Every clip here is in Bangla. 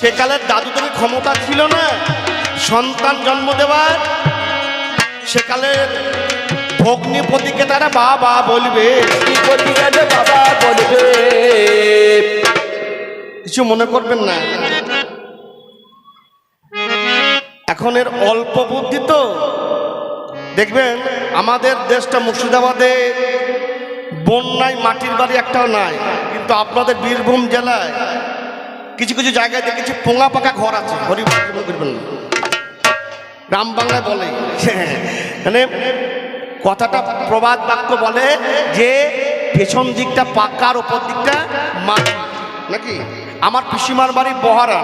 সেকালের দাদুদের ক্ষমতা ছিল না সন্তান জন্ম দেওয়ার। সেকালের ভগ্নিপতিকে তারা বাবা বলবে, বাবা বলবে। কিছু মনে করবেন না, এখন এর অল্প বুদ্ধি তো। দেখবেন আমাদের দেশটা মুর্শিদাবাদে বন্যায় মাটির বাড়ি একটাও নাই, কিন্তু আপনাদের বীরভূম জেলায় কিছু কিছু জায়গায় দেখেছি পোঙা পাকা ঘর আছে। গরিব করবেন না, গ্রাম বাংলায় বলে, মানে কথাটা প্রবাদ বাক্য বলে যে পেছন দিকটা পাকার ওপর দিকটা মাটি নাকি। আমার পিসিমার বাড়ি বহারা,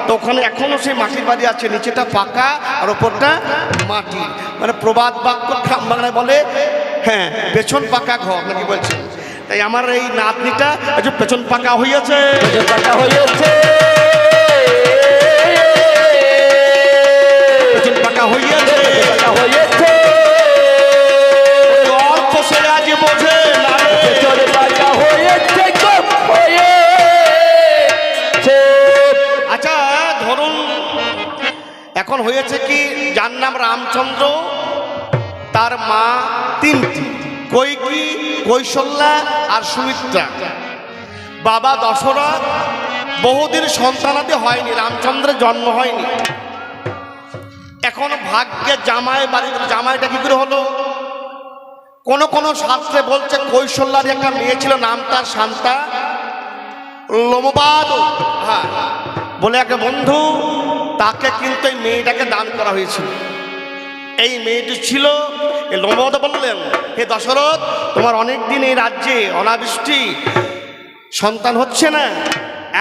তো ওখানে এখনো সেই মাটির বাড়ি আছে, নিচেটা পাকা আর ওপরটা মাটি। মানে প্রবাদ বাক্য গ্রাম বাংলায় বলে হ্যাঁ পেছন পাকা ঘর নাকি বলছেন। তাই আমার এই নাতনিটা একটু পেছন পাকা হইয়াছে, পাকা হয়েছে, পেছন পাকা হইয়াছে, পাকা হয়েছে। অল্প সে আজ বোঝে না রে। পেছন পাকা হয়েছে গো, হয়েছে। আচ্ছা ধরুন এখন হয়েছে কি, যার নাম রামচন্দ্র, তার মা তিনটি, কৈকেয়ী, কৌশল্যা আর সুমিত্রা। বাবা দশরথ, বহুদিন সন্তানাদি হয়নি, রামচন্দ্রের জন্ম হয়নি। এখন ভাগ্যে জামাই বাড়ি, জামাইটা কি করে হলো? কোন কোন শাস্ত্রে বলছে কৌশল্যার একটা মেয়ে ছিল, নাম তার শান্তা লোমবাদ। হ্যাঁ বলে একটা বন্ধু, তাকে কিন্তু এই মেয়েটাকে দান করা হয়েছিল। এই মেয়েটি ছিল, এই লোমবাদ বললেন, হে দশরথ, তোমার অনেক দিন এই রাজ্যে অনাবৃষ্টি, সন্তান হচ্ছে না,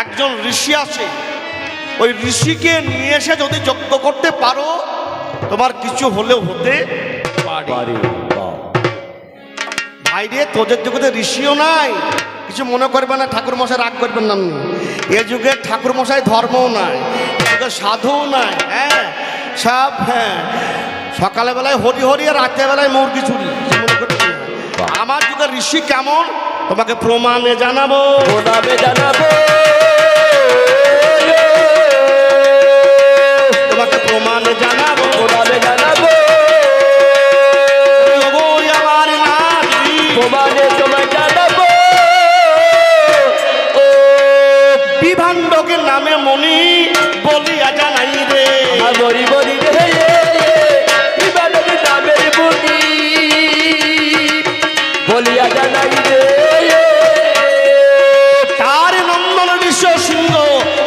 একজন ঋষি আছে, ওই ঋষিকে নিয়ে এসে যদি যজ্ঞ করতে পারো তোমার কিছু হলেও হতে পারে। ভাইরে তোদের যুগে ঋষিও নাই, কিছু মনে করবে না, ঠাকুর মশাই রাগ করবেন না। এ যুগে ঠাকুর মশাই ধর্মও নাই, এ যুগে সাধুও নাই। হ্যাঁ সব হ্যাঁ সকালে বেলায় হরি হরি আর রাতের বেলায় মুরগি চুরি। মনে করবেন না। আমার যুগে ঋষি কেমন তোমাকে প্রমাণে জানাবো, জানাবো, তোমাকে প্রমাণে জানাবো, জানাবো। আমার নাতি প্রমাণে তোমায় জানাবো। বিভাণ্ডকের নামে মনি বলিয়া জানাই রে, বলি বলি রে, বিভাণ্ডকের নামের মনি বলিয়া জানাই রে। তার নন্দন ঋষ সিংহ,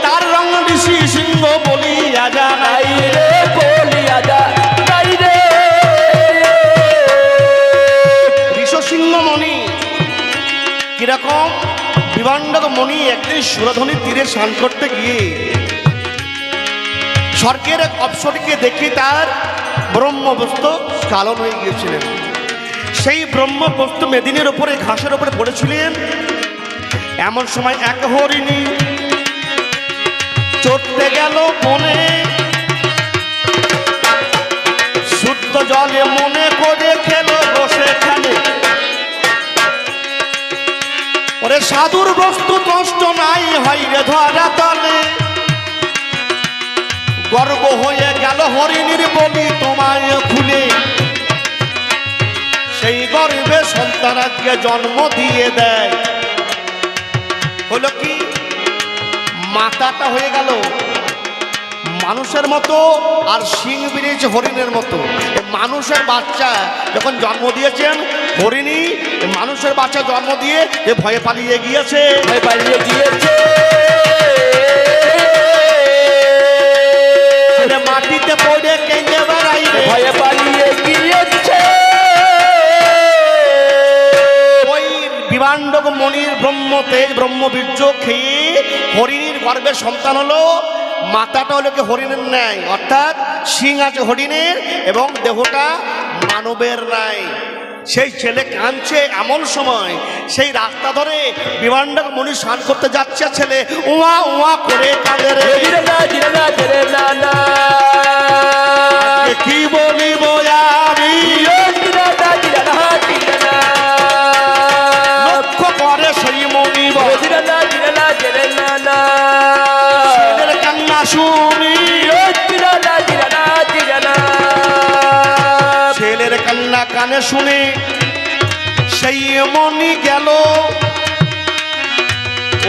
তার রঙ ঋষি সিংহ বলিয়া জানাই রে, বলিয়া জানাই রে। ঋষ সিংহ মণি কিরকম? বিভাণ্ডক মণি একদিন সুরধনির তীরে স্নান করতে গিয়ে স্বর্গের এক অপ্সরীকে দেখে তার ব্রহ্মবস্তু স্খলন হয়ে গিয়েছিলেন। সেই ব্রহ্মবস্তু মেদিনীর ওপরে ঘাসের ওপরে পড়েছিলেন। এমন সময় এক হরিণী চড়তে গেল বনে, শুদ্ধ জলে মনে করে খেলো বসে খানে। ওরে সাধুর বস্তু কষ্ট নাই হয় রে ধরা তলে, গর্ব হয়ে গেল হরিণীর বলি তোমায় খুলে। সেই গর্বে সন্তানকে জন্ম দিয়ে দেয়। হলো কি, মাথাটা হয়ে গেল মানুষের মতো আর শিং বেরিয়েছে হরিণের মতো। মানুষের বাচ্চা যখন জন্ম দিয়েছেন হরিণী, মানুষের বাচ্চা জন্ম দিয়ে এ ভয়ে পালিয়ে গিয়েছে, ভয় পালিয়ে গিয়েছে। মাটিতে পড়ে কেঁদে বেড়াই রে, ভয়ে পালিয়ে গিয়েছে। ওই বিভাণ্ডক মণির ব্রহ্মতেজ ব্রহ্মবীর্য খেয়ে হরিণীর গর্ভে সন্তান হলো। মাথাটা হলো কি হরিণের ন্যায়, অর্থাৎ শিং আছে হরিণের এবং দেহটা মানবের ন্যায়। সেই ছেলে কাঁদছে, এমন সময় সেই রাস্তা ধরে বিভাণ্ডক মণি স্নান করতে যাচ্ছে, ছেলে উয়া উয়া করে কাঁদে রে। কি বলিব আমি, লক্ষ্য করে সেই মণি ছেলের কান্না শুনি, জিরানা জিরানা জিরানা ছেলের কান্না কানে শুনি, সেই মনি গেল।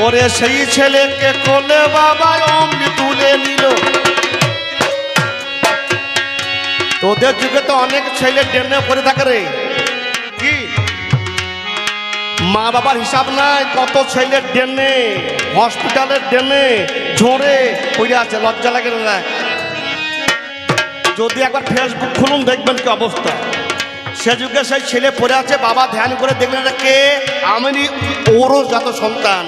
ওরে সেই ছেলেকে কোলে বাবা অমনি তুলে নিল। তোদের যুগে তো অনেক ছেলে ডেনে পড়ে থাকে রে, কি মা বাবার হিসাব নাই, কত ছেলে ডেনে হসপিটালের ডেনে ঝরে পড়ে আছে, লজ্জা লাগে না? যদি একবার ফেসবুক খুলুন দেখবেন কি অবস্থা। সে যুগে সেই ছেলে পড়ে আছে, বাবা ধ্যান করে দেখলেন কে, আমি ওরও যত সন্তান,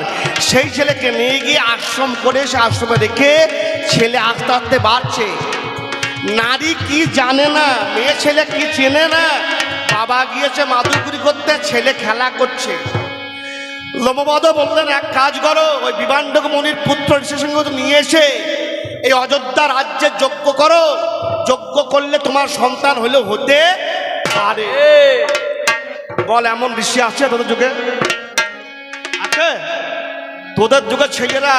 সেই ছেলেকে নিয়ে গিয়ে আশ্রম করে সে আশ্রমে রেখে ছেলে আস্তে আস্তে বাড়ছে। নারী কি জানে না, মেয়ে ছেলে কি চেনে না, বাবা গিয়েছে মাদুরগুড়ি করতে, ছেলে খেলা করছে। লোমবদ বললেন এক কাজ করো, ওই বিবান্ডক মনির পুত্র ঋষিসিংহ নিয়ে এসে এই অযোধ্যা রাজ্যে যজ্ঞ করো, যজ্ঞ করলে তোমার সন্তান হলেও হতে পারে। বল এমন ঋষি আছে তোদের যুগে? আছে? তোদের যুগে ছেলেরা,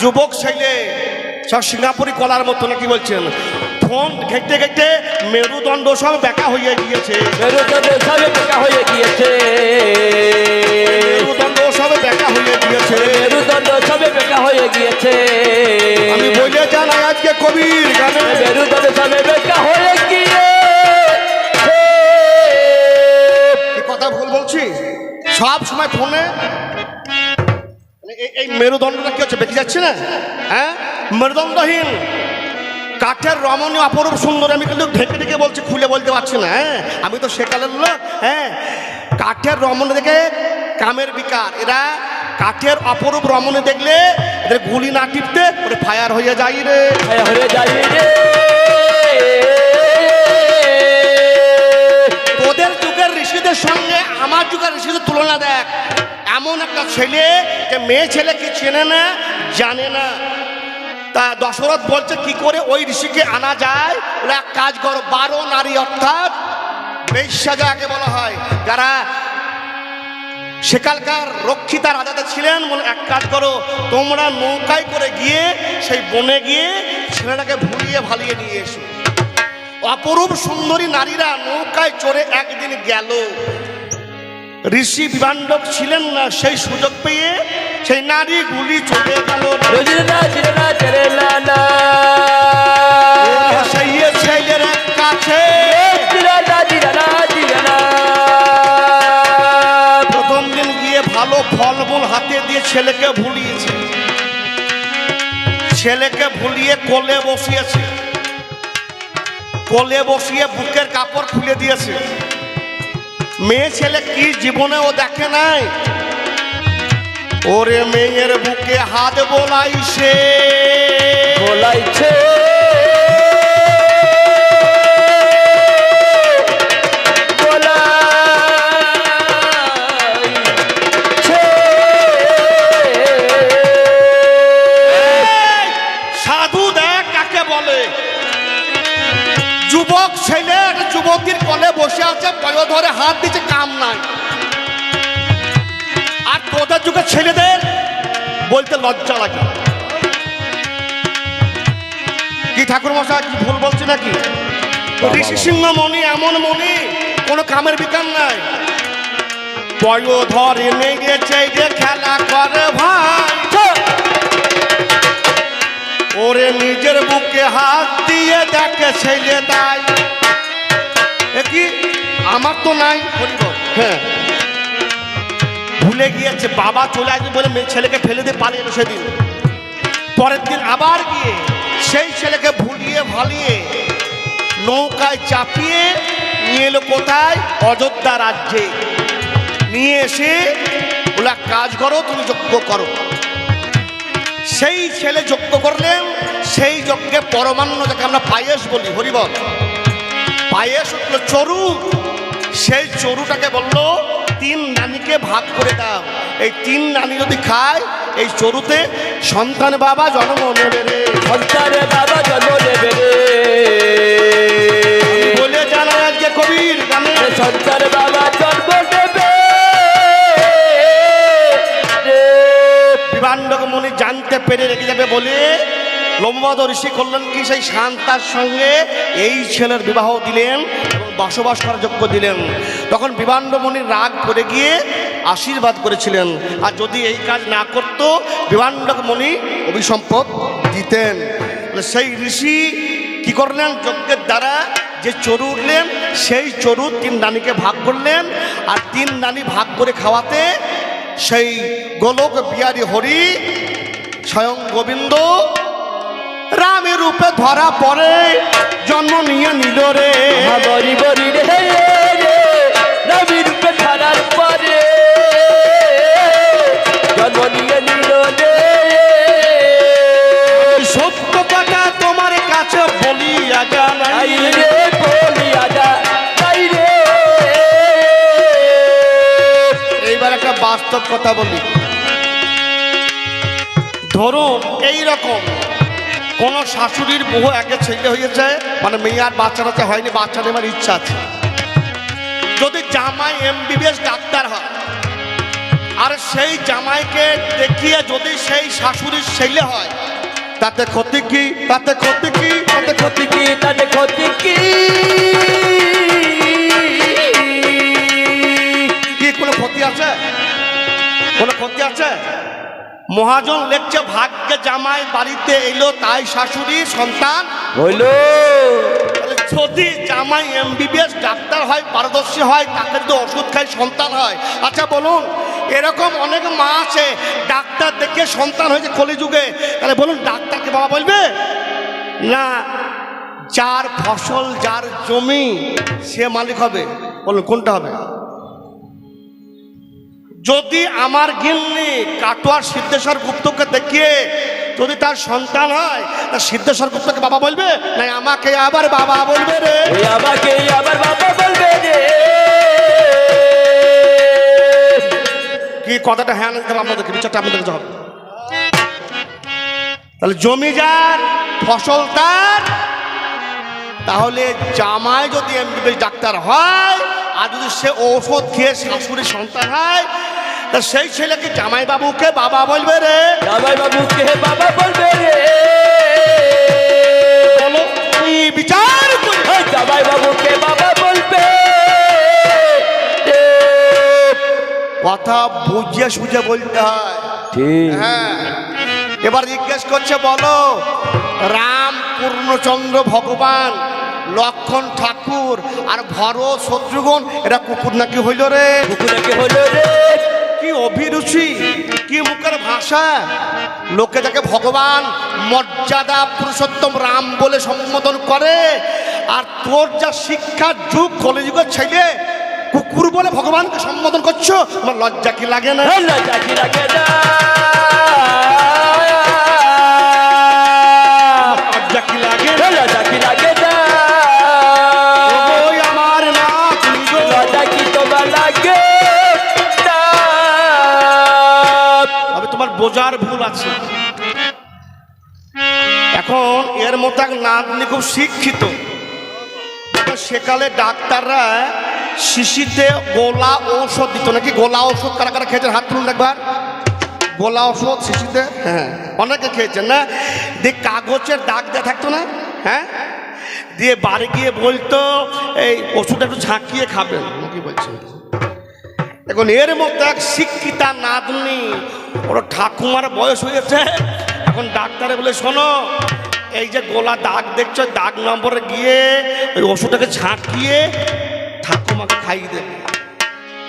যুবক ছেলে সব সিঙ্গাপুরি কলার মতো, নাকি বলছেন? ফোন ঘেঁটে ঘেঁটে মেরুদণ্ড সব বেঁকা হয়ে গিয়েছে, মেরুদণ্ড সবে বেঁকা হয়ে গিয়েছে, মেরুদণ্ড সব বেঁকা হয়ে গিয়েছে, মেরুদণ্ড সবে বেঁকা হয়ে গিয়েছে। আমি বলে জানাই আজকে কবির গানে, মেরুদণ্ড সবে বেঁকা হয়ে গিয়েছে। কি কথা ভুল বলছি? সব সময় ফোনে এই মেরুদণ্ডটা কি হচ্ছে, বেঁকে যাচ্ছে না? হ্যাঁ, মেরুদণ্ডহীন কাঠের রমণী অপরূপ সুন্দর, আমি কিন্তু ঢেকে ঢেকে বলছি, খুলে বলতে পারছি না। হ্যাঁ, আমি তো সেকালের লোক। হ্যাঁ, কাঠের রমণী দেখে কামের বিকার, এরা কাঠের অপরূপ রমণী দেখলে এদের গুলি না টিপতে ওরে ফায়ার হয়ে যায় রে, হয়ে যাই রে। তোদের যুগের ঋষিদের সঙ্গে আমার যুগের ঋষিদের তুলনা দেখ। এমন একটা ছেলে যে মেয়ে ছেলে কি চেনে না, জানে না। তা দশরথ বলছে কি করে ওই ঋষিকে আনা যায়? বলে এক কাজ করো, 12 নারী অর্থাৎ বেশ্যা যাকে বলা হয়, যারা সেকালকার রক্ষিতা রাজাতে ছিলেন, বলে এক কাজ করো, তোমরা নৌকায় করে গিয়ে সেই বনে গিয়ে ছেলেটাকে ভুলিয়ে ভালিয়ে নিয়ে এসো। অপরূপ সুন্দরী নারীরা নৌকায় চড়ে একদিন গেল। ঋষি বিবান্ডক ছিলেন না, সেই সুযোগ পেয়ে সেই নারীগুলি চলে গেল। জিরানা জিরানা জিরানা সেই ছেলের কাছে জিরানা জিরানা জিরানা প্রথম দিন গিয়ে ভালো ফলমূল হাতে দিয়ে ছেলেকে ভুলিয়েছে, ছেলেকে ভুলিয়ে কোলে বসিয়েছে, কোলে বসিয়ে বুকের কাপড় খুলে দিয়েছে। মেয়ে ছেলে কি জীবনে ও দেখে নাই, ওরে মেয়ের বুকে হাত বোলাইছে, বলাইছে সাধু দেখ কাকে বলে। যুবক ছেলে একটা যুবতীর কোলে বসে আছে, পয় ধরে হাত দিচ্ছে, কাম নাই। আর তোদের যুগের ছেলেদের বলতে লজ্জা লাগে। কি ঠাকুর মশাই, কি ভুল বলছি নাকি? ঋষি সিংহ মণি এমন মণি, কোনো কামের বিকার নাই। পয় ধরে নেগেছে যে খেলা করে ভাই, ওরে নিজের বুকে হাত দিয়ে দেখে ছেলে তাই। কি আমার তো নাই, হ্যাঁ ভুলে গিয়েছে, বাবা চলে আসবে বলে মেয়ে ছেলেকে ফেলে দিয়ে পালিয়ে এলো সেদিন। পরের দিন আবার গিয়ে সেই ছেলেকে ভুলিয়ে ভালিয়ে নৌকায় চাপিয়ে নিয়ে এলো কোথায়? অযোধ্যা রাজ্যে নিয়ে এসে বলে কাজ করো, তুমি যজ্ঞ করো। সেই ছেলে যজ্ঞ করলেন, সেই যজ্ঞে পরমান্ন যাকে আমরা পায়েস বলি, হরিবল পায়েস উঠলো চরু, সেই চরুটাকে বললো 3 নানীকে ভাগ করে দাও। এই 3 নানী যদি খায় এই চরুতে সন্তান বাবা জন্ম নেবে রে, সন্তানে বাবা জন্ম নেবে রে। বলে জানা আজকে কবির গানে, সন্তানে বাবা জন্ম নেবে। বিবান্ডক মনি জানতে পেরে রেখে যাবে বলে লম্বাদ ঋষি করলেন কি, সেই শান্তার সঙ্গে এই ছেলের বিবাহ দিলেন এবং বসবাস করার যোগ্য দিলেন। তখন বিভাণ্ডমণির রাগ করে গিয়ে আশীর্বাদ করেছিলেন, আর যদি এই কাজ না করত বিভাণ্ডমণি অভিসম্পদ দিতেন। সেই ঋষি কি করলেন, যজ্ঞের দ্বারা যে চরু উঠলেন সেই চরু 3 রানীকে ভাগ করলেন, আর 3 রানী ভাগ করে খাওয়াতে সেই গোলক বিহারী হরি স্বয়ং গোবিন্দ রামের রূপে ধরা পড়ে জন্ম নিয়ে নিল রে। বরি বরি রে রে রবি রূপে ধরার পরে জন্ম নিয়ে নিল রে। সত্য কথা তোমার কাছে বলিয়া জানাই আই রে বলিয়া যা তাই রে। এইবার একটা বাস্তব কথা বলি। ধরুন এই রকম কোন শাশুড়ির বহু আগে ছেলে হয়েছে, মানে মেয়ে আর বাচ্চা টাচ্চা হয়নি, বাচ্চা নেবার ইচ্ছা আছে, যদি জামাই MBBS ডাক্তার হয় আর সেই জামাইকে দেখিয়ে যদি সেই শাশুড়ির ছেলে হয়, তাতে ক্ষতি কি? তাতে ক্ষতি কি? তাতে ক্ষতি কি? তাতে ক্ষতি কি? কি কোনো ক্ষতি আছে? কোনো ক্ষতি আছে? মহাজন লেখছে, ভাগ্যে জামাই বাড়িতে এলো তাই শাশুড়ি সন্তান হইল। যদি জামাই MBBS ডাক্তার হয়, পারদর্শী হয়, তাকে যদি ওষুধ খায় সন্তান হয়। আচ্ছা বলুন, এরকম অনেক মা আছে ডাক্তার দেখে সন্তান হয়েছে কলিযুগে, তাহলে বলুন ডাক্তারকে বাবা বলবে না? যার ফসল যার জমি সে মালিক হবে, বলুন কোনটা হবে? যদি আমার গিন্নি কাটোয়ার সিদ্ধেশ্বর গুপ্তকে দেখিয়ে যদি তার সন্তান হয়, তা সিদ্ধেশ্বর গুপ্তকে বাবা বলবে না আমাকে আবার বাবা বলবে রে? আমাকে আবার বাবা বলবে রে। কি কথাটা হ্যাঁ না দিতে হবে আপনাদেরকে, বিচারটা আপনাদের কাছে হবে। তাহলে জমি যার ফসল তার, তাহলে জামাই যদি MBBS ডাক্তার হয় আর যদি সে ঔষধ খেয়ে শাশুড়ির সন্তান হয়, তা সেই ছেলেকে জামাই বাবুকে বাবা বলবে রে? জামাই বাবুকে বাবা বলবে রে। বলো কি বিচার করি? জামাই বাবুকে বাবা বলবে রে। কথা বুঝিয়ে সুঝে বলতে হয়। ঠিক। হ্যাঁ, এবার জিজ্ঞেস করছে, বলো রাম পূর্ণচন্দ্র ভগবান, লক্ষণ ঠাকুর আর ভরত শত্রুঘ্ন এরা কুকুর নাকি হইল রে? কুকুরকে হলো রে। কি অভিরুচি, কি মুখের ভাষা! লোকে যাকে ভগবান মর্যাদা পুরুষোত্তম রাম বলে সম্বোধন করে, আর তোর যা শিক্ষার যুগ কলিযুগের ছেলে কুকুর বলে ভগবানকে সম্বোধন করছো, আমার লজ্জা কি লাগে না? লজ্জা কি লাগে না? লজ্জা কি লাগে? লজ্জা কি লাগে না? ওই আমার না তুমি গো। লজ্জা কি তোমার লাগে না? তবে তোমার বোঝার ভুল আছে। এখন এর মতো এক নাতনি খুব শিক্ষিত, সেকালে ডাক্তাররা শিশিতে গোলা ঔষধ দিত নাকি? গোলা ঔষধ কারা কারা খেয়েছেন হাত তুলুন একবার। গোলা ঔষধ শিশিতে, হ্যাঁ অনেকে খেয়েছেন না? দিয়ে কাগজের দাগ দেওয়া থাকতো না? হ্যাঁ, দিয়ে বাড়ি গিয়ে বলতো এই ওষুধটা একটু ঝাঁকিয়ে খাবেন, কি বলছেন? এখন এর মতো এক শিক্ষিতা নাতনি, ওর ঠাকুমার বয়স হয়েছে, এখন ডাক্তারে বলে শোনো এই যে গোলা দাগ দেখছো, দাগ নম্বরে গিয়ে ওই ওষুধটাকে ঝাঁকিয়ে ঠাকুমাকে খাইয়ে দেবে।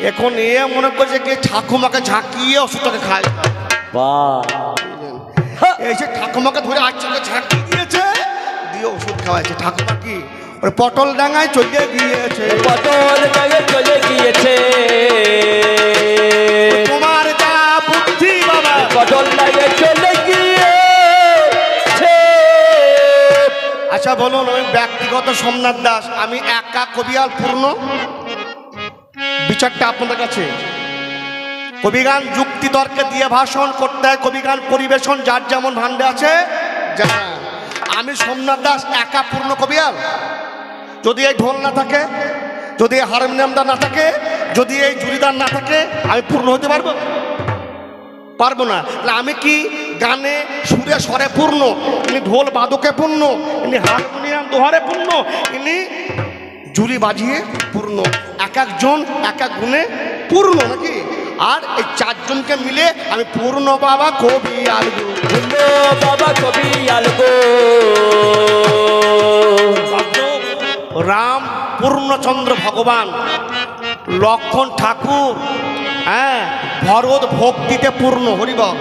এখন এ মনে করছে কি ঠাকুমাকে ঝাঁকিয়ে ওষুধটাকে খাই, এই যে ঠাকুমাকে ধরে আচ্ছাকে ঝাঁকিয়ে দিয়েছে, দিয়ে ওষুধ খাওয়াইছে। ঠাকুমা কি ওর পটল ডাঙায় চলে গিয়েছে, পটল ডাঙে চলে গিয়েছে। তোমার যা বুদ্ধি বাবা, পটল ডাঙে চলে গিয়েছে। আচ্ছা বলুন, আমি ব্যক্তিগত সোমনাথ দাস, আমি একা কবিয়াল পূর্ণ? বিচারটা আপনাদের কাছে। কবিগান যুক্তি তর্কে দিয়ে ভাষণ করতে হয়, কবিগান পরিবেশন যার যেমন ভান্ডে আছে জানা। আমি সোমনাথ দাস একা পূর্ণ কবিয়াল? যদি এই ঢোল না থাকে, যদি এই হারমোনিয়ামটা না থাকে, যদি এই জুড়িদার না থাকে, আমি পূর্ণ হতে পারবো? পারবো না। আমি কি গানে সুরে স্বরে পূর্ণ, ইনি ঢোল বাদকে পূর্ণ, ইনি হারমোনিয়াম দোহারে পূর্ণ, ইনি ঝুলি বাজিয়ে পূর্ণ। এক একজন এক এক গুণে পূর্ণ নাকি। আর এই চারজনকে মিলে আমি পূর্ণ বাবা কবি আলগো। পূর্ণ বাবা কবি আলগো। রাম পূর্ণচন্দ্র ভগবান, লক্ষণ ঠাকুর, হ্যাঁ ভরত ভক্তিতে পূর্ণ। হরিবল।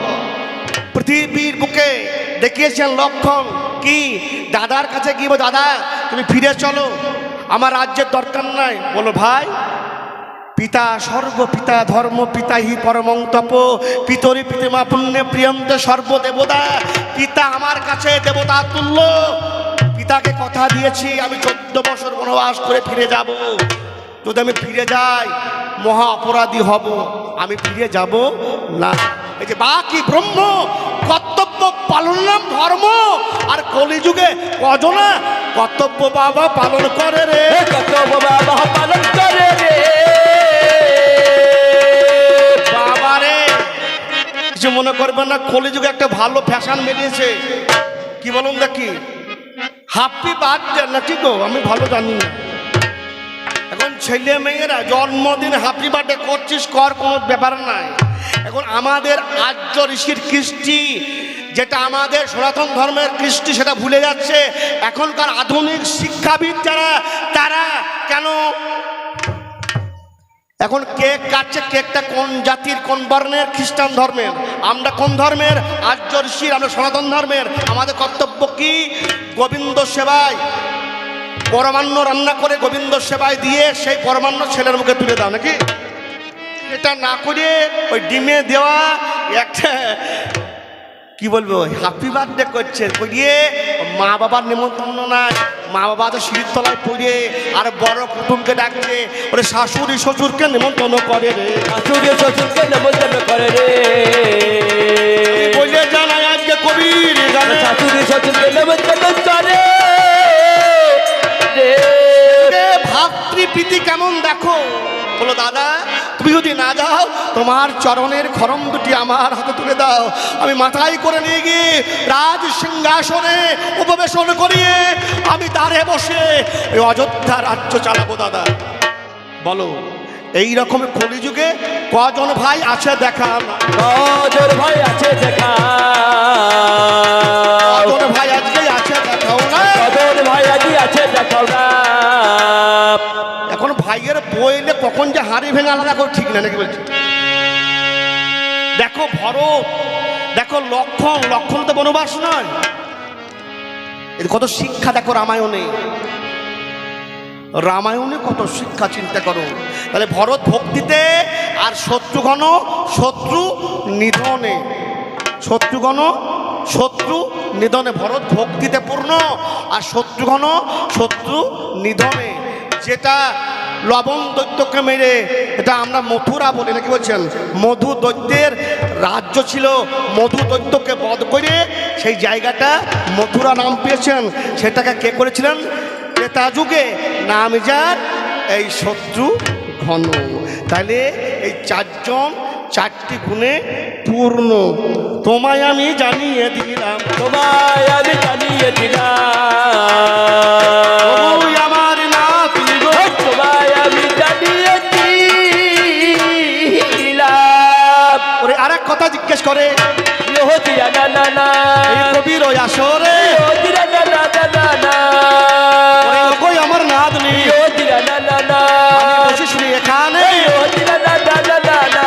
পৃথিবীর বুকে দেখিয়েছেন লক্ষণ কি, দাদার কাছে গিয়ে দাদা তুমি ফিরে চলো, আমার রাজ্যের দরকার নাই। বলো ভাই, পিতা স্বর্গ পিতা ধর্ম পিতা হি পরমং তপ পিতরি পিতামা পুণ্যে প্রিয়ন্তে সর্বদেবতা। পিতা আমার কাছে দেবতা তুল্য। পিতাকে কথা দিয়েছি আমি 14 বছর বনবাস করে ফিরে যাব। যদি আমি ফিরে যাই মহা অপরাধী হব, আমি ফিরে যাব না। এই যে বাকি ব্রহ্ম কর্তব্য পালন নাম ধর্ম। আর কলিযুগে কজনা কর্তব্য বাবা পালন করে রে, কর্তব্য বাবা পালন করে রে। বাবা রে, কিছু মনে করবেন না, কলিযুগে একটা ভালো ফ্যাশন বেরিয়েছে। কি বলুন দেখি, হ্যাপি বার্থডে নাকি গো, আমি ভালো জানি না। এখন ছেলে মেয়েরা জন্মদিন হ্যাপি বার্থডে করছিস, কর, কোনো ব্যাপার নাই। এখন আমাদের আর্য ঋষির কৃষ্টি, যেটা আমাদের সনাতন ধর্মের কৃষ্টি, সেটা ভুলে যাচ্ছে এখনকার আধুনিক শিক্ষাবিদ যারা, তারা কেন এখন কেক কাটছে। কেকটা কোন জাতির, কোন বর্ণের? খ্রিস্টান ধর্মের। আমরা কোন ধর্মের? আর্য ঋষির, আমরা সনাতন ধর্মের। আমাদের কর্তব্য কি? গোবিন্দ সেবায় পরমান্ন রান্না করে গোবিন্দ সেবায় দিয়ে সেই পরমান্ন ছেলের মুখে তুলে দাও নাকি। এটা না করে ওই ডিমে দেওয়া একটা কি বলবো হ্যাপি বার্থডে করছে, করিয়ে মা বাবার নিমন্ত্রণ নাই। মা বাবা তো সিঁড়ির তলায় পড়ে আর বড় কুটুমকে ডাকছে, ওরে শাশুড়ি শ্বশুরকে নিমন্ত্রণ করে রে, শাশুড়ি শ্বশুরকে নিমন্ত্রণ করে রে। বলে জানাই আজকে কবির গানে, শাশুড়ি শ্বশুরকে নিমন্ত্রণ করে রে। ভাতৃপ্রীতি কেমন দেখো। বলো দাদা তুমি যদি না যাও, তোমার চরণের খরম দুটি আমার হাতে তুলে দাও, আমি মাথায় করে নিয়ে গিয়ে রাজ সিংহাসনে উপবেশন করিয়ে আমি দ্বারে বসে ওই অযোধ্যা রাজ্য চালাবো। দাদা বলো, এই রকম কলিযুগে কজন ভাই আছে দেখা না? কজন ভাই আছে দেখা? কজন ভাই আজকে আছে দেখাও না? কজন ভাই আজকে আছে দেখাও না? এখন ভাইয়ের বইলে কখন যে হাড়ি ভেঙে আলাদা করে ঠিক না নাকি বলছি। দেখো ভরত, দেখো লক্ষণ, লক্ষণ তো বনবাস নয়। এর কত শিক্ষা দেখো রামায়ণে, রামায়ণে কত শিক্ষা চিন্তা করো। তাহলে ভরত ভক্তিতে আর শত্রুঘ্ন শত্রু নিধনে, শত্রুঘ্ন শত্রু নিধনে। ভরত ভক্তিতে পূর্ণ আর শত্রুঘ্ন শত্রু নিধনে। যেটা লবণ দৈত্যকে মেরে, এটা আমরা মথুরা বলি নাকি বলছেন। মধু দৈত্যের রাজ্য ছিল, মধু দৈত্যকে বধ করে সেই জায়গাটা মথুরা নাম পেয়েছেন। সেটাকে কে করেছিলেন? ত্রেতা যুগে, নাম যার এই শত্রু ঘন। তাহলে এই চারজন চারটি গুণে পূর্ণ। তোমায় আমি জানিয়ে দিলাম, তোমায় আমি জানিয়ে দিলাম, ওই আমার না তুমি গো। তোমায় আমি জানিয়ে দিলাম। ওরে আরেক কথা জিজ্ঞেস করে, ইহদিয়া না না না, এই কবির ওই আসরে ইহদিয়া না না না না না, ওরে ওগোই আমার নাতনি, ইহদিয়া না না না, আমি বসে শুনি এখানে। ইহদিয়া না না না না না।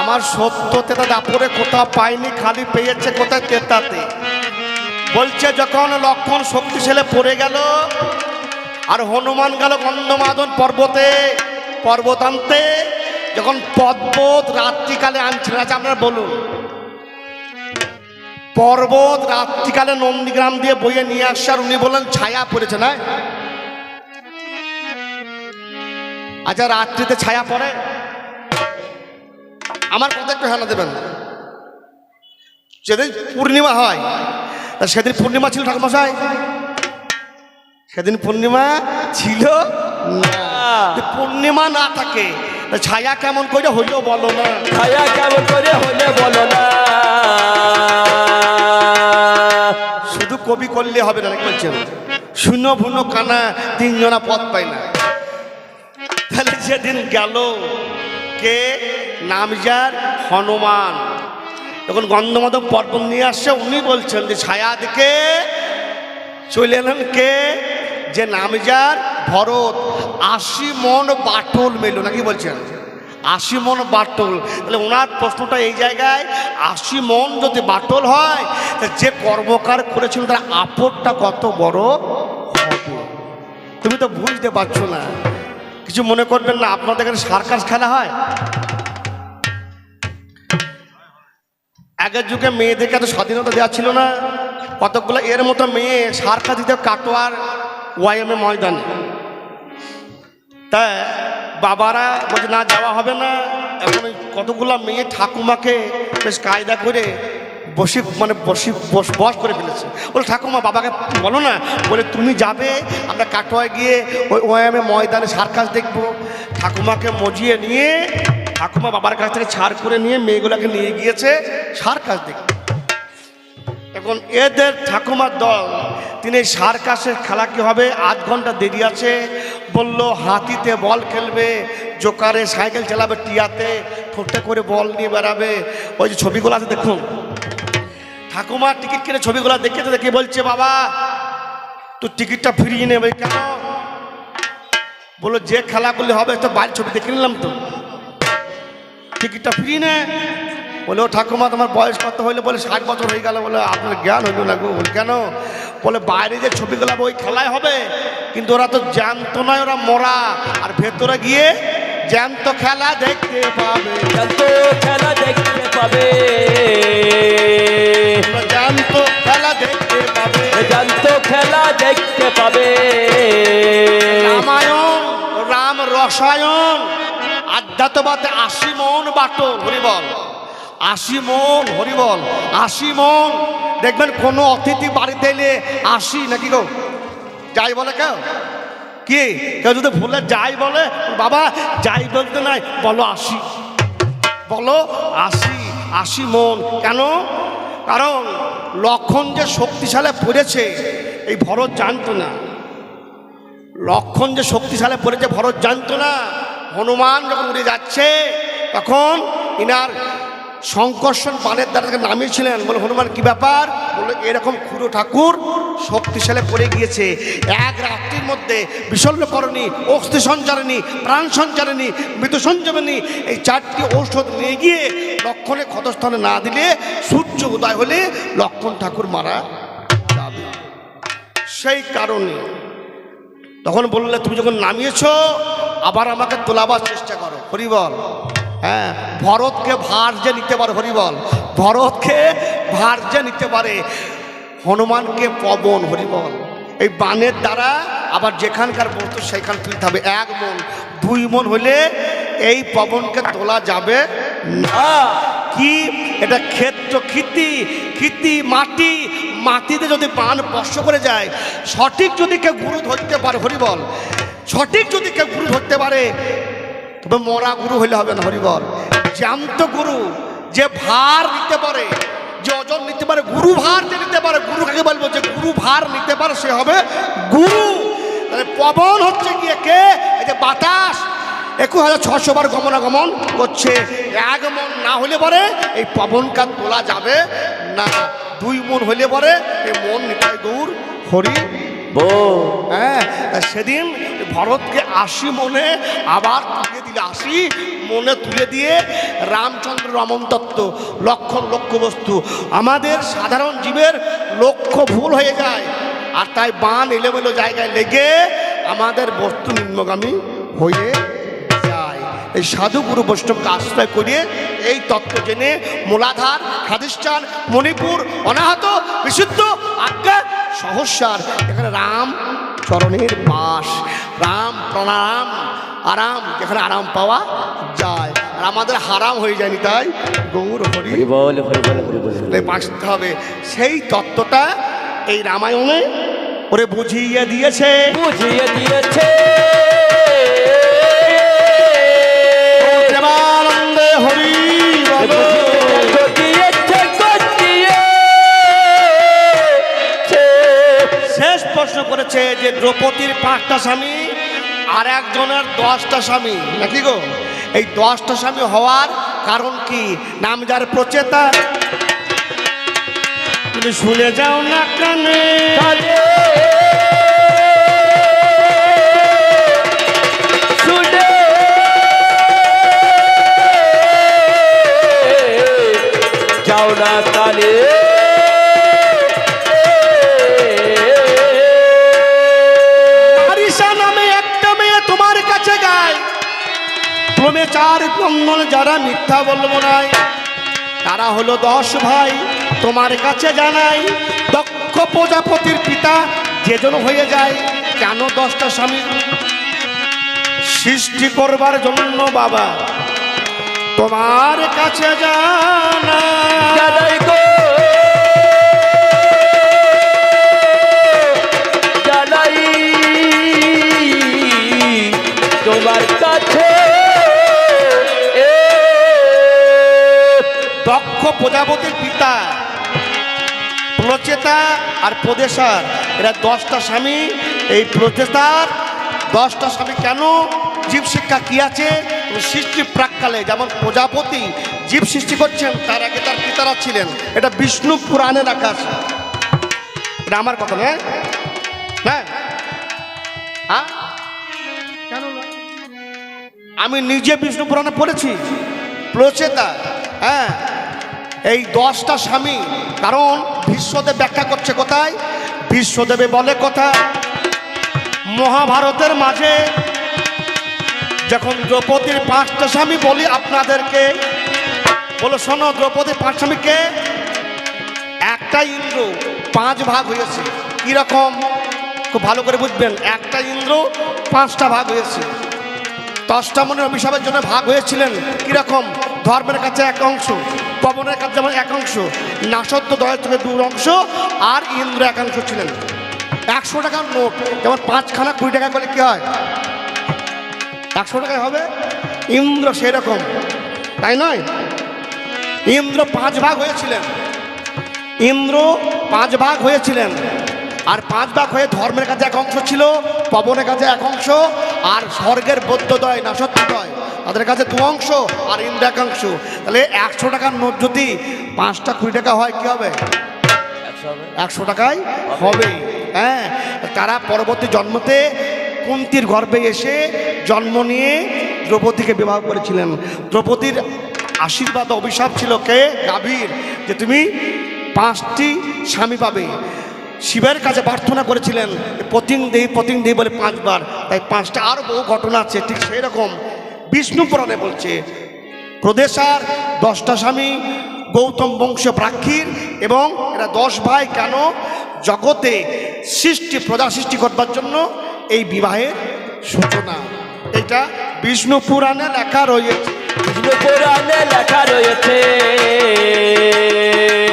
আমার সত্য তেতা দাপরে কোথাও পাইনি, খালি পেয়েছে কোথায় তেতাতে। বলছে যখন লক্ষণ শক্তিশালে পড়ে গেল আর হনুমান গেল গন্ধমাদন পর্বতে, পর্বতান্তে যখন পর্বত রাত্রিকালে আনছিলেন। আচ্ছা আপনারা বলুন, পর্বত রাত্রিকালে নন্দীগ্রাম দিয়ে বইয়ে নিয়ে আসার উনি বললেন ছায়া পড়েছে না? আচ্ছা রাত্রিতে ছায়া পড়ে? আমার কথা একটু হেলা দেবেন। যেদিন পূর্ণিমা হয়, সেদিন পূর্ণিমা ছিল ঠাকুরমশাই? সেদিন পূর্ণিমা ছিল না। পূর্ণিমা না থাকে ছায়া কেমন করে হইলো বলো না, ছায়া কেমন করে হলে বলো না। শুধু কবি করলে হবে না, বলছেন শুনো ভুনো কানা তিনজনা পথ পায় না। তাহলে যেদিন গেল কে, নামজার হনুমান, যখন গন্ধমাদক পর্বত নিয়ে আসছে উনি বলছেন যে ছায়া দিকে চলে এলেন কে, যে নামজার ভরত। 80 মন বাটুল মেলো নাকি বলছেন, 80 মন বাটুল। তাহলে ওনার প্রশ্নটা এই জায়গায়, 80 মন যদি বাটুল হয় যে কর্মকার করেছিল তার আপদটা কত বড় হবে। তুমি তো বুঝতে পারছো না, কিছু মনে করবেন না। আপনাদের এখানে সার্কাস খেলা হয়? আগের যুগে মেয়েদেরকে এত স্বাধীনতা দেওয়া ছিল না, কতগুলো এর মতো মেয়ে সার্কাস দিতে কাটোয়ার ওয়াইএমএ ময়দানে। তা বাবারা বলছে না যাওয়া হবে না। এখন কতগুলো মেয়ে ঠাকুমাকে বেশ কায়দা করে বস করে ফেলেছে। বলে ঠাকুমা বাবাকে বলো না, বলে তুমি যাবে, আমরা কাটোয়ায় গিয়ে ওই ওয়াইএমএ ময়দানে সার্কাস দেখবো। ঠাকুমাকে মজিয়ে নিয়ে ঠাকুমা বাবার কাছ থেকে ছাড় করে নিয়ে মেয়েগুলোকে নিয়ে গিয়েছে সার্কাস দেখতে। এখন এদের ঠাকুমার দল, তিনি সার্কাসের খেলা কি হবে, 8 ঘন্টা দেরি আছে। বলল হাতিতে বল খেলবে, জোকারে সাইকেল চালাবে, টিয়াতে ঠোঁটে করে বল নিয়ে বেড়াবে। ওই যে ছবিগুলো আছে দেখুন, ঠাকুমা টিকিট কিনে ছবিগুলো দেখে বলছে বাবা তুই টিকিটটা ফিরিয়ে নেবে কেন? বললো যে খেলাগুলি হবে তো বাইরের ছবি দেখে নিলাম, তো টিকিটটা ফিরিয়ে নে। বলে ও ঠাকুমা তোমার বয়স কত হইলো? বলে 60 বছর হয়ে গেল। বলে আপনার জ্ঞান হইল না গো। বলে কেন? বলে বাইরে যে ছবিগুলো ওই খেলায় হবে, কিন্তু ওরা তো জ্যান্ত নয়, ওরা মরা, আর ভেতরে গিয়ে জ্যান্ত খেলা দেখতে পাবে, জ্যান্ত খেলা দেখতে পাবে, জ্যান্ত খেলা দেখতে পাবে, জ্যান্ত খেলা দেখতে পাবে। রামায়ণ রাম রসায়ন আধ্যাত্মবাদে 80 মন বাটো হরিবল, 80 মন হরিবল, 80 মন। দেখবেন কোনো অতিথি বাড়িতে এলে 80 নাকি গো যাই বলে কেউ, কি কেউ যদি ভুলে যাই বলে, বাবা যাই বলতে নাই, বলো 80, বলো 80 মন। কেন? কারণ লক্ষণ যে শক্তিশালী পড়েছে এই ভরত জানতো না। লক্ষণ যে শক্তিশালী পড়েছে ভরত জানতো না। হনুমান যখন উড়ে যাচ্ছে তখন ইনার শঙ্কর্ষণ বানের দ্বারা নামিয়েছিলেন। বলে হনুমান কি ব্যাপার? বলে এরকম খুড়ো ঠাকুর শক্তিশালী পড়ে গিয়েছে, এক রাত্রির মধ্যে বিশল্যকরণী, অস্থি সঞ্চারণী, প্রাণ সঞ্চারণী, মৃত্যু সঞ্জীবনী, এই 4টি ঔষধ নিয়ে গিয়ে লক্ষণে ক্ষতস্থানে না দিলে সূর্য উদয় হলে লক্ষণ ঠাকুর মারা যাবে। সেই কারণে তখন বললে তুমি যখন নামিয়েছো আবার আমাকে তোলাবার চেষ্টা করো, হরিবল। হ্যাঁ, ভরতকে ভার যে নিতে পারে, হরিবল, ভরতকে ভার যে নিতে পারে, হনুমানকে পবন, হরিবল। এই বানের দ্বারা আবার যেখানকার বস্তু সেখান তুলতে হবে। 1 মন 2 মন হলে এই পবনকে তোলা যাবে না। কি এটা? ক্ষেত্র ক্ষিতি মাটি, মাটিতে যদি বান স্পর্শ করে যায়, সঠিক যদি কেউ গুরু ধরতে পারে, হরিবল, সঠিক যদি কেউ গুরু ধরতে পারে, তবে মরা গুরু হইলে হবে না, হরিবল। জ্যান্ত গুরু যে ভার নিতে পারে, যে ওজন নিতে পারে, গুরু ভার যে নিতে পারে, গুরু কাকে বলবো? যে গুরু ভার নিতে পারে সে হবে গুরু। তাহলে পবন হচ্ছে গিয়ে কে? এই যে বাতাস 21,600 বার গমনাগমন করছে। 1 মন না হলে পরে এই পবনকা তোলা যাবে না। 2 মন হলে পরে এই মন নিতাই গৌর হরি বল। হ্যাঁ, সেদিন ভরতকে 80 মনে আবার তুলে দিলে, 80 মনে তুলে দিয়ে রামচন্দ্র রমন তত্ত্ব, লক্ষণ লক্ষ্য বস্তু। আমাদের সাধারণ জীবের লক্ষ্য ভুল হয়ে যায়, আর তাই বান এলোমেলো জায়গায় লেগে আমাদের বস্তু নিম্নগামী হয়ে যায়। এই সাধু গুরু বৈষ্ণবকে আশ্রয় করিয়ে এই তত্ত্ব জেনে মূলাধার, খাদিস্তান, মণিপুর, অনাহত, বিশুদ্ধ, আজ্ঞা, সহস্যার, এখানে রাম চরণের বাস, রাম প্রণাম, আরাম, যেখানে আরাম পাওয়া যায়, আর আমাদের হারাম হয়ে যায়নি, তাই গৌর হরি বল, হরি বল, হরি বল। বাঁচতে হবে। সেই তত্ত্বটা এই রামায়ণে ওরে বুঝিয়ে দিয়েছে, বুঝিয়ে দিয়েছে। বলো। শেষ প্রশ্ন করেছে যে দ্রৌপদীর 5টা স্বামী আর একজনের 10টা স্বামী নাকি গো? এই 10টা স্বামী হওয়ার কারণ কি? নাম যার প্রচেতা, তুমি শুনে যাও না কানে। যাও না কালে আরিশা নামে একটা মেয়ে তোমার কাছে গায়, ক্রমে 4 কন্যল যারা মিথ্যা বলবো নাই, তারা হলো 10 ভাই। তোমার কাছে জানাই, দক্ষ প্রজাপতির পিতা যেজন হয়ে যায়, কেন 10টা স্বামী সৃষ্টি করবার জন্য বাবা তোমার কাছে জানাই গো জানাই তোমার কাছে। দক্ষ প্রজাপতির পিতা প্রচেতা আর প্রদেশার, এরা 10টা স্বামী। এই প্রচেতার 10টা স্বামী কেন? জীব শিক্ষা কি আছে? সৃষ্টি প্রাককালে যেমন প্রজাপতি জীব সৃষ্টি করছেন, তার আগে তার পিতারা ছিলেন। এটা বিষ্ণু পুরাণের আকাশ, এটা আমার কথা না। হ্যাঁ হ্যাঁ, কেন না? আমি নিজে বিষ্ণু পুরাণে পড়েছি। প্রচেতা, হ্যাঁ, এই 10টা স্বামী, কারণ বিশ্বদেব ব্যাখ্যা করছে কোথায়? বিশ্বদেবে বলে কথা মহাভারতের মাঝে যখন দ্রৌপদীর 5টা স্বামী বলি আপনাদেরকে, বলো শোনো, দ্রৌপদীর 5 স্বামীকে একটা ইন্দ্র 5 ভাগ হয়েছে। কিরকম? খুব ভালো করে বুঝবেন। একটা ইন্দ্র 5টা ভাগ হয়েছে। 10টা মনের অভিশাপের জন্য ভাগ হয়েছিলেন। কিরকম? ধর্মের কাছে 1 অংশ, পবনের কাছে যেমন 1 অংশ, নাসত্ব দয়ের থেকে 2 অংশ, আর ইন্দ্র 1 অংশ ছিলেন। 100 টাকার নোট যেমন 5খানা 20 টাকা করলে কি হয়? 100 টাকায় হবে। ইন্দ্র সেরকম, তাই নয়? ইন্দ্র 5 ভাগ হয়েছিলেন। ইন্দ্র 5 ভাগ হয়েছিলেন, আর 5 ভাগ হয়ে ধর্মের কাছে 1 অংশ ছিল, পবনের কাছে 1 অংশ, আর স্বর্গের বৌদ্ধদয় নাসত্যদয় তাদের কাছে 2 অংশ, আর ইন্দ্র 1 অংশ। তাহলে 100 টাকার নোট যদি 5টা 20 টাকা হয়, কি হবে? 100 টাকায় হবে। হ্যাঁ, তারা পরবর্তী জন্মতে কুন্তির গর্ভে এসে জন্ম নিয়ে দ্রৌপদীকে বিবাহ করেছিলেন। দ্রৌপদীর আশীর্বাদ অভিশাপ ছিল কে? গাভীর, যে তুমি 5টি স্বামী পাবে। শিবের কাছে প্রার্থনা করেছিলেন পতিং দেহি বলে 5 বার, তাই 5টা। আর বহু ঘটনা আছে ঠিক সেই রকম বিষ্ণু পুরাণে বলছে। প্রদেশার 10টা স্বামী, গৌতম বংশ প্রাক্ষীর, এবং এরা 10 ভাই। কেন? জগতে প্রজা সৃষ্টি করবার জন্য এই বিবাহের সূচনা। এটা বিষ্ণু পুরাণে লেখা রয়েছে। বিষ্ণু পুরাণে লেখা রয়েছে।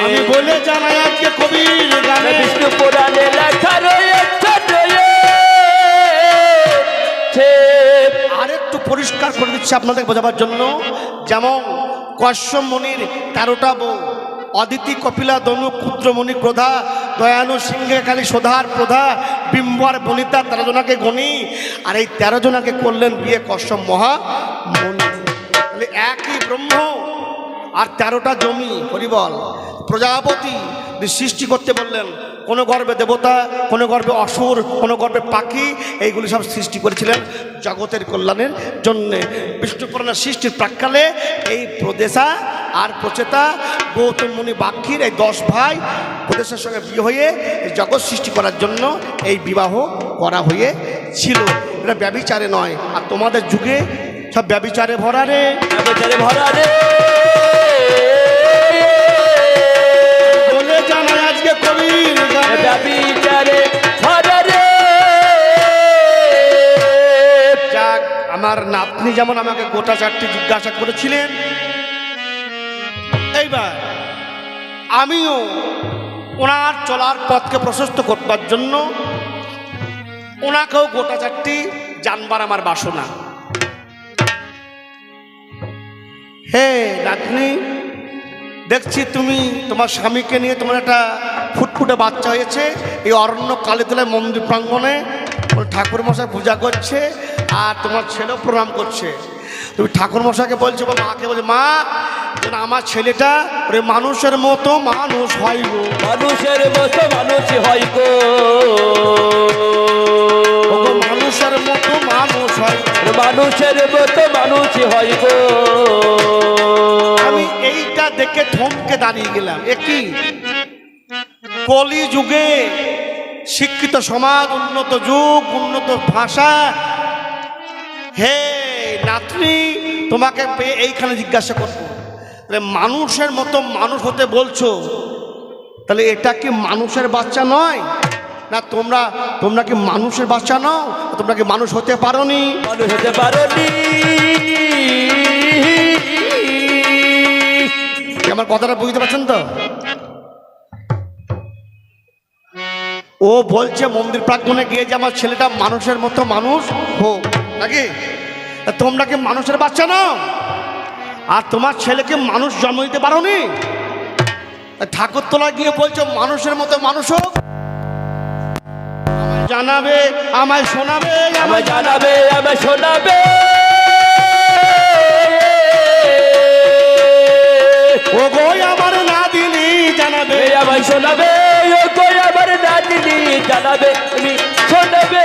আমি বলে জানাই আজকে কবির গানে, বিষ্ণু পুরাণে লেখা রয়েছে। আরেকটু পরিষ্কার করে দিচ্ছি আপনাদের বোঝাবার জন্য। যেমন কশ্যপ মুনির 13টা বউ, অদিতি কপিলা দনু ক্ষুদ্রমণি ক্রোধা দয়ানু সিংহে কালী সোধার প্রধা বিম্বার বনিতা 13 জনাকে গণি, আর এই 13 জনাকে করলেন বিয়ে কশ্যপ মহামুনি। তাহলে একই ব্রহ্ম আর 13টা জমি। হরিবল। প্রজাপতি সৃষ্টি করতে বললেন, কোনো গর্ভে দেবতা, কোনো গর্ভে অসুর, কোনো গর্ভে পাখি, এইগুলি সব সৃষ্টি করেছিলেন জগতের কল্যাণের জন্যে। বিষ্ণু পুরাণের সৃষ্টির প্রাক্কালে এই প্রদেশা আর প্রচেতা গৌতম মুনি বাক্ষীর এই 10 ভাই প্রদেশের সঙ্গে বিয়ে হয়ে এই জগৎ সৃষ্টি করার জন্য এই বিবাহ করা হয়েছিল। এটা ব্যভিচারে নয়। আর তোমাদের যুগে সব ব্যভিচারে ভরা রে, ব্যভিচারে ভরা রে। বলে জানাই আজকে কবির গানে, ব্যভিচারে ভরা রে। যাক, আমার নাতনি যেমন আমাকে গোটা 4টি জিজ্ঞাসা করেছিলেন, এইবার আমিও ওনার চলার পথকে প্রশস্ত করবার জন্য ওনাকেও গোটা 4টি জানবার আমার বাসনা। হে নাতনি, দেখছি তুমি তোমার স্বামীকে নিয়ে তোমার একটা ফুটফুটে বাচ্চা হয়েছে এই অরণ্য কালীতলায় মন্দির প্রাঙ্গণে ঠাকুর মশাই পূজা করছে আর তোমার ছেলেও প্রণাম করছে। তুমি ঠাকুর মশাইকে বলছো বা মাকে বলছো, মা যেন আমার ছেলেটা ওরে মানুষের মতো মানুষ হয় গো, মানুষের মতো মানুষ হয় গো, ও গো মানুষের মতো মানুষ হয়, মানুষের মতো মানুষ হয় গো। আমি এইটা দেখে থমকে দাঁড়িয়ে গেলাম। এ কি কলি যুগে শিক্ষিত সমাজ, উন্নত যুগ, উন্নত ভাষা, হে নাতনি তোমাকে পেয়ে এইখানে জিজ্ঞাসা করবো, তাহলে মানুষের মতো মানুষ হতে বলছো, তাহলে এটা কি মানুষের বাচ্চা নয়? না তোমরা কি মানুষের বাচ্চা নও? তোমরা কি মানুষ হতে পারোনি? মানুষ হতে পারোনি। আমার কথাটা বুঝতে পারছেন তো? ও বলছে মন্দির প্রাঙ্গণে গিয়ে যে আমার ছেলেটা মানুষের মতো মানুষ হোক, নাকি? তোমরা কি মানুষের বাচ্চা নাও? আর তোমার ছেলেকে মানুষ জন্ম দিতে পারোনি? ঠাকুরতলা গিয়ে বলছো মানুষের মতো মানুষ হোক। আমায় জানাবে, আমায় শোনাবে, আমায় জানাবে, আমায় শোনাবে। ও গো আমার নাদিনী জানাবে, আমায় শোনাবে, ও গো আমার নাদিনী জানাবে, তুমি শোনাবে।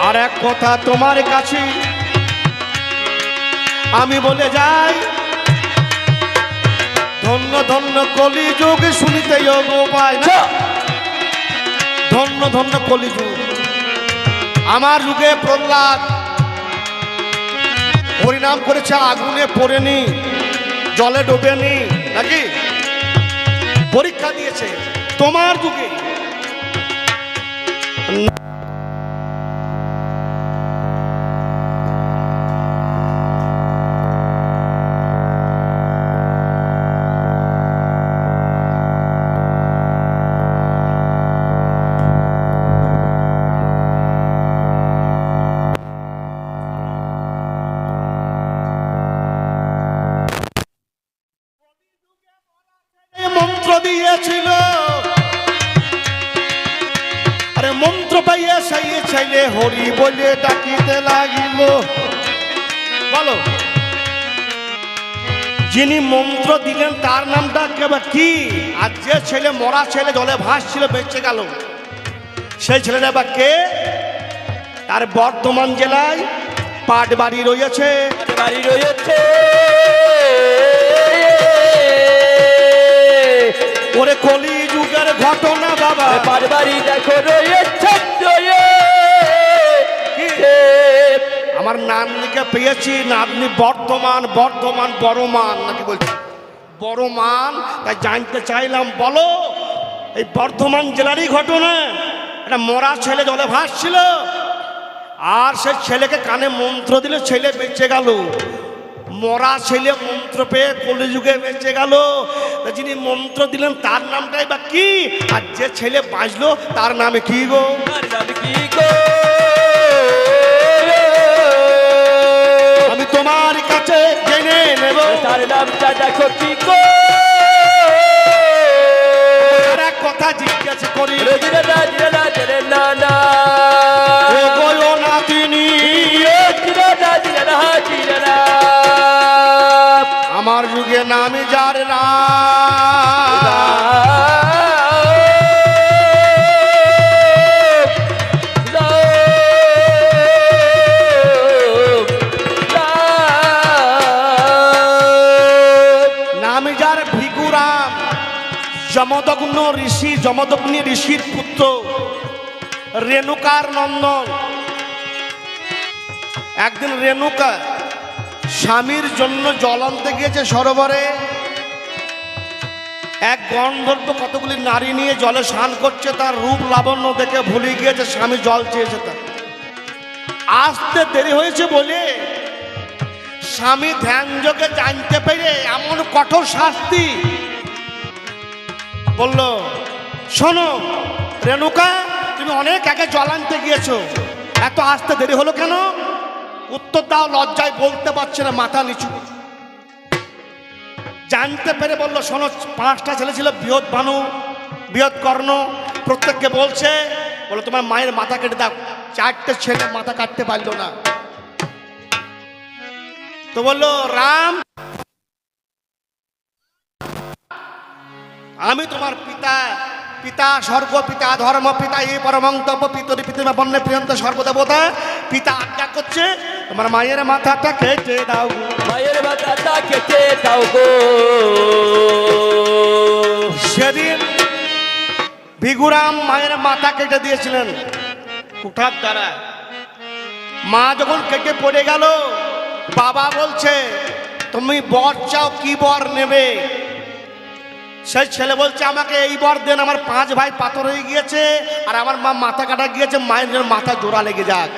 আর এক কথা তোমার কাছে আমি বলে যাই, ধন্য ধন্য কলিযুগ শুনিতে গো পায় না, ধন্য ধন্য কলিযুগ। আমার যুগে প্রহ্লাদ হরিনাম করেছে, আগুনে পড়েনি, জলে ডোবেনি, নাকি? পরীক্ষা দিয়েছে। তোমার যুগে মন্ত্র দিয়েছিল, আরে মন্ত্র পাইয়া সেই ছেলে হরি বলে ডাকিতে লাগিল। বলো, যিনি মন্ত্র দিলেন তার নামটা কি? আর যে ছেলে মরা ছেলে জলে ভাসছিল বেঁচে গেল, সেই ছেলেটা বা কে? তার বর্ধমান জেলায় পাটবাড়ি রয়েছে, বাড়ি রয়েছে। ওরে কলি যুগের ঘটনা বাবা, পাটবাড়ি দেখো রয়েছে। আমার নাতনিকে পেয়েছি, নাতনি বর্ধমান, বর্ধমান বড়মান নাকি বলছি, বড়মান। তাই জানতে চাইলাম, বলো এই বর্ধমান জেলারই ঘটনা। একটা মরা ছেলে জলে ভাসছিল, আর সেই ছেলেকে কানে মন্ত্র দিলে ছেলে বেঁচে গেল। মরা ছেলে মন্ত্র পেয়ে কলিযুগে বেঁচে গেল। যিনি মন্ত্র দিলেন তার নামটাই বা কি? আর যে ছেলে বাঁচলো তার নামে কি গো? তার নাম কি গো? আমি তোমার কাছে জেনে নেব, তার নামটা দেখো কি গো? আর এক কথা জিজ্ঞাসা করি, না ও গো নাতিনী, আমার যুগে নামে যার নাম যার ভিগুরাম, যমদগ্ন ঋষি, যমদগ্নি ঋষির পুত্র, রেণুকার নন্দন। একদিন রেণুকা স্বামীর জন্য জল আনতে গিয়েছে সরোবরে। এক গন্ধর্ব কতগুলি নারী নিয়ে জলে স্নান করছে, তার রূপ লাবণ্য দেখে ভুলে গিয়েছে স্বামী জল চেয়েছে। তার আসতে দেরি হয়েছে বলে স্বামী ধ্যান যোগে জানতে পেরে এমন কঠোর শাস্তি বলল, শোনো রেণুকা, তুমি অনেক আগে জল আনতে গিয়েছো, এত আসতে দেরি হলো কেন? উত্তর দাও। লজ্জায় বলতে পারছে না, মাথা নিচু। জানতে পেরে বলল, শোনো, 5টা ছেলে ছিল, বৃহৎ ভানু, বৃহৎ কর্ণ, প্রত্যেককে বলছে, বলো তোমার মায়ের মাথা কেটে দাও। 4টে ছেলে মাথা কাটতে পারলো না। তো বললো, রাম, আমি তোমার পিতা, পিতা স্বর্গ, পিতা ধর্ম, পিতা এই পরমন্তব্য, পিতরি পিতৃমা বন্যে প্রিয়ন্ত সর্বদেবতা, পিতা আজ্ঞা করছে তোমার মায়ের মাথাটা কেটে দাও। মায়ের মাথাটা কেটে দাও গো। সেদিন ভিগুরাম মায়ের মাথা কেটে দিয়েছিলেন কুঠার দ্বারা। মা যখন কেটে পড়ে গেল, বাবা বলছে, তুমি বর চাও, কি বর নেবে? সেই ছেলে বলছে, আমাকে এই বর দেন, আমার 5 ভাই পাথর হয়ে গিয়েছে, আর আমার মা মাথা কাটা গিয়েছে, মায়ের যেন মাথা জোড়া লেগে যাক।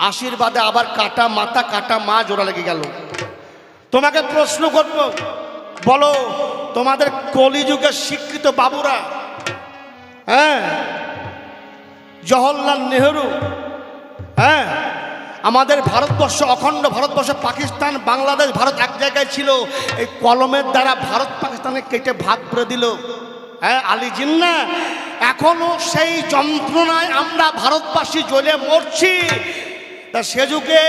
আশীর্বাদে আবার কাটা মাথা, কাটা মা, জোড়া লেগে গেল। তোমাকে প্রশ্ন করব, বলো, তোমাদের কলিযুগের শিক্ষিত বাবুরা, হ্যাঁ, জওহরলাল নেহরু, হ্যাঁ, আমাদের ভারতবর্ষ, অখণ্ড ভারতবর্ষ, পাকিস্তান, বাংলাদেশ, ভারত এক জায়গায় ছিল, এই কলমের দ্বারা ভারত পাকিস্তানে কেটে ভাগ করে দিল। হ্যাঁ, আলী জিন্নাহ, এখনো সেই যন্ত্রণায় আমরা ভারতবাসী জ্বলে মরছি। তা সে যুগে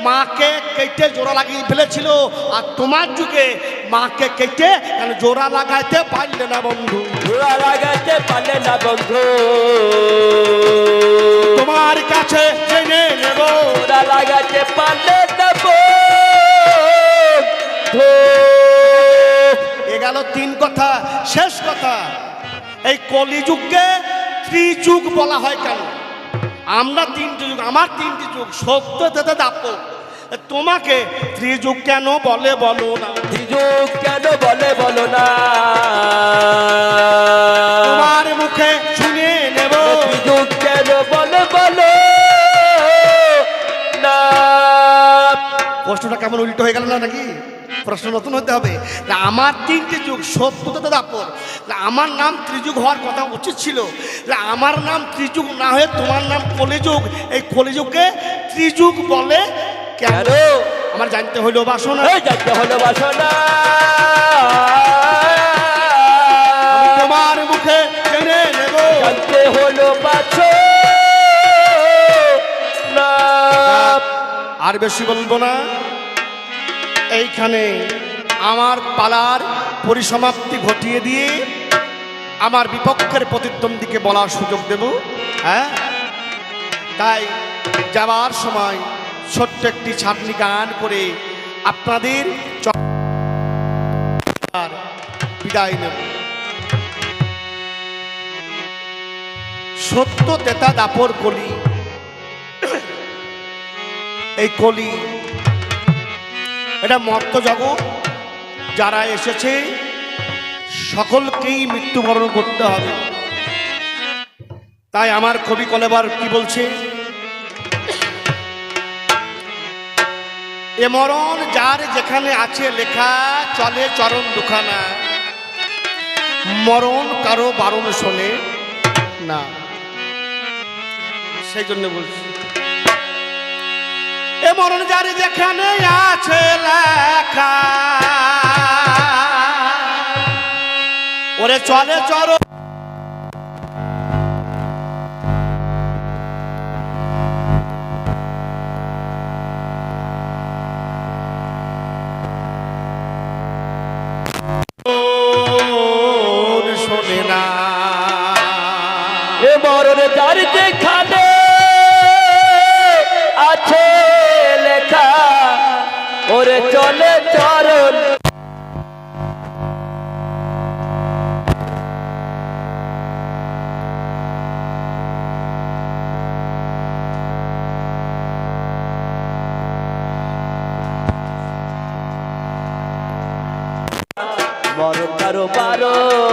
মাকে কেটে জোড়া লাগিয়ে ফেলেছিল, আর তোমার যুগে মাকে কেটে জোড়া লাগাইতে পারলে না বন্ধু, জোড়া লাগাইতে পারলে না বন্ধু। তোমার কাছে জেনে নেব, জোড়া লাগাইতে পারলে না বন্ধু। এ গেল 3 কথা। শেষ কথা, এই কলিযুগকে ত্রিযুগ বলা হয় কেন? আমরা 3টি যুগ, আমার 3টি যুগ, সত্য তেতে দাপক। তোমাকে ত্রিযুগ কেন বলে বলো না? ত্রিযুগ কেন বলে বলো না? তোমার মুখে শুনে নেব, ত্রিযুগ কেন বলে বলো না? প্রশ্নটা কেমন উল্টো হয়ে গেল না নাকি? প্রশ্ন নতুন হতে হবে। না, আমার 3টি যুগ, সত্য তেতে দাপক। না, আমার নাম ত্রিযুগ হওয়ার কথা উচিত ছিল। না, আমার নাম ত্রিযুগ না হয়ে তোমার নাম কলিযুগ। এই কলিযুগকে ত্রিযুগ বলে কেন? আমার জানতে হলো বাসনা, জানতে হলো বাসনা। আমি তোমার মুখে জেনে নেব, জানতে হলো বাসনা। আর বেশি বলবো না। এইখানে আমার পালার পরিসমাপ্তি ঘটিয়ে দিয়ে আমার বিপক্ষের প্রতিদ্বন্দ্বীকে বলার সুযোগ দেব। হ্যাঁ, তাই যাবার সময় ছোট্ট একটি ছাপনি গান করে আপনাদের বিদায় নেব। সত্য তেতা দাপর কলি, এই কলি এটা মর্ত জগৎ। যারা এসেছে সকলকেই মৃত্যুবরণ করতে হবে। তাই আমার কবি কলেবার কি বলছে, এ মরণ যার যেখানে আছে লেখা, চলে চরণ দুখানা, মরণ কারো বারণ শোনে না। সেই জন্য বলছি, এ মরণ যার যেখানে আছে লেখা, ওরে চলে চরণ শোনে না। এ মরণ যার যেখানে আছে লেখা, ওরে চলে চরণ মরণ কারো বারণ